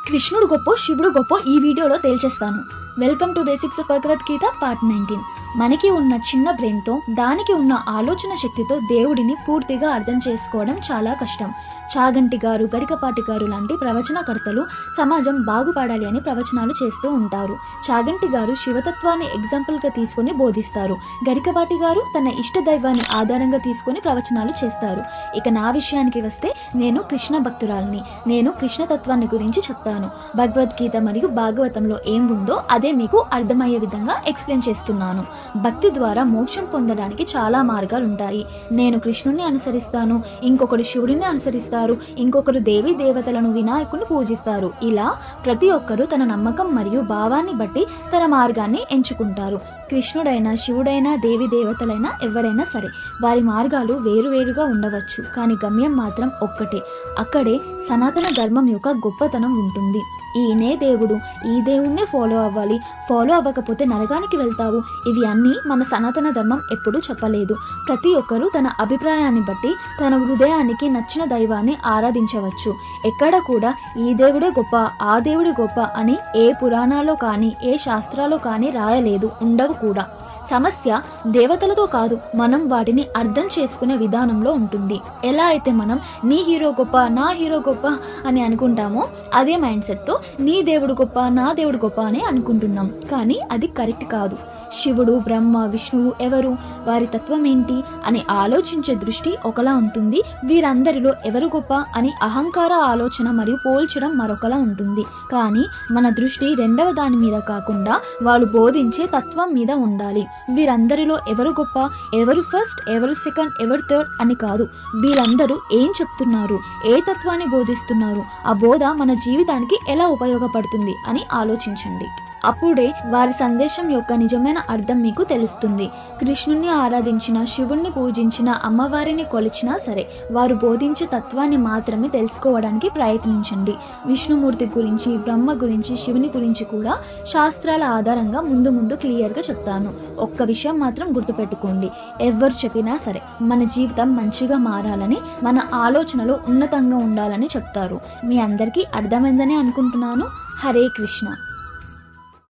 కృష్ణుడు గొప్ప శివుడు గొప్ప ఈ వీడియోలో తేల్చేస్తాను. Welcome to basics of Bhagavad Gita part 19. మనకి ఉన్న చిన్న బ్రెయిన్తో, దానికి ఉన్న ఆలోచన శక్తితో దేవుడిని పూర్తిగా అర్థం చేసుకోవడం చాలా కష్టం. చాగంటి గారు, గరికపాటి గారు లాంటి ప్రవచనకర్తలు సమాజం బాగుపడాలి అని ప్రవచనాలు చేస్తూ ఉంటారు. చాగంటి గారు శివతత్వాన్ని ఎగ్జాంపుల్గా తీసుకుని బోధిస్తారు. గరికపాటి గారు తన ఇష్ట దైవాన్ని ఆధారంగా తీసుకుని ప్రవచనాలు చేస్తారు. ఇక నా విషయానికి వస్తే నేను కృష్ణ భక్తురాలిని. నేను కృష్ణతత్వాన్ని గురించి చెప్తాను. భగవద్గీత మరియు భాగవతంలో ఏం ఉందో అదే మీకు అర్థమయ్యే విధంగా ఎక్స్ప్లెయిన్ చేస్తున్నాను. భక్తి ద్వారా మోక్షం పొందడానికి చాలా మార్గాలు ఉంటాయి. నేను కృష్ణుని అనుసరిస్తాను, ఇంకొకరు శివుడిని అనుసరిస్తారు, ఇంకొకరు దేవీ దేవతలను, వినాయకుని పూజిస్తారు. ఇలా ప్రతి ఒక్కరూ తన నమ్మకం మరియు భావాన్ని బట్టి తన మార్గాన్ని ఎంచుకుంటారు. కృష్ణుడైనా, శివుడైనా, దేవి దేవతలైనా ఎవరైనా సరే వారి మార్గాలు వేరువేరుగా ఉండవచ్చు, కానీ గమ్యం మాత్రం ఒక్కటే. అక్కడే సనాతన ధర్మం యొక్క గొప్పతనం ఉంటుంది. ఈయనే దేవుడు, ఈ దేవుణ్ణే ఫాలో అవ్వాలి, ఫాలో అవ్వకపోతే నరకానికి వెళ్తావు, ఇవి అన్నీ మన సనాతన ధర్మం ఎప్పుడూ చెప్పలేదు. ప్రతి ఒక్కరూ తన అభిప్రాయాన్ని బట్టి తన హృదయానికి నచ్చిన దైవాన్ని ఆరాధించవచ్చు. ఎక్కడ కూడా ఈ దేవుడే గొప్ప, ఆ దేవుడే గొప్ప అని ఏ పురాణాల్లో కానీ ఏ శాస్త్రాల్లో కానీ రాయలేదు, ఉండవు కూడా. సమస్య దేవతలతో కాదు, మనం వాటిని అర్థం చేసుకునే విధానంలో ఉంటుంది. ఎలా అయితే మనం నీ హీరో గొప్ప, నా హీరో గొప్ప అని అనుకుంటామో, అదే మైండ్ సెట్తో నీ దేవుడు గొప్ప, నా దేవుడు గొప్ప అని అనుకుంటున్నాం. కానీ అది కరెక్ట్ కాదు. శివుడు, బ్రహ్మ, విష్ణువు ఎవరు, వారి తత్వం ఏంటి అని ఆలోచించే దృష్టి ఒకలా ఉంటుంది. వీరందరిలో ఎవరు గొప్ప అని అహంకార ఆలోచన మరియు పోల్చడం మరొకలా ఉంటుంది. కానీ మన దృష్టి రెండవ దాని మీద కాకుండా వాళ్ళు బోధించే తత్వం మీద ఉండాలి. వీరందరిలో ఎవరు గొప్ప, ఎవరు ఫస్ట్, ఎవరు సెకండ్, ఎవరు థర్డ్ అని కాదు. వీళ్ళందరూ ఏం చెప్తున్నారు, ఏ తత్వాన్ని బోధిస్తున్నారు, ఆ బోధ మన జీవితానికి ఎలా ఉపయోగపడుతుంది అని ఆలోచించండి. అప్పుడే వారి సందేశం యొక్క నిజమైన అర్థం మీకు తెలుస్తుంది. కృష్ణుని ఆరాధించిన, శివుణ్ణి పూజించిన, అమ్మవారిని కొలిచినా సరే వారు బోధించే తత్వాన్ని మాత్రమే తెలుసుకోవడానికి ప్రయత్నించండి. విష్ణుమూర్తి గురించి, బ్రహ్మ గురించి, శివుని గురించి కూడా శాస్త్రాల ఆధారంగా ముందు ముందు క్లియర్గా చెప్తాను. ఒక్క విషయం మాత్రం గుర్తుపెట్టుకోండి, ఎవరు చెప్పినా సరే మన జీవితం మంచిగా మారాలని, మన ఆలోచనలు ఉన్నతంగా ఉండాలని చెప్తారు. మీ అందరికీ అర్థమైందని అనుకుంటున్నాను. హరే కృష్ణ.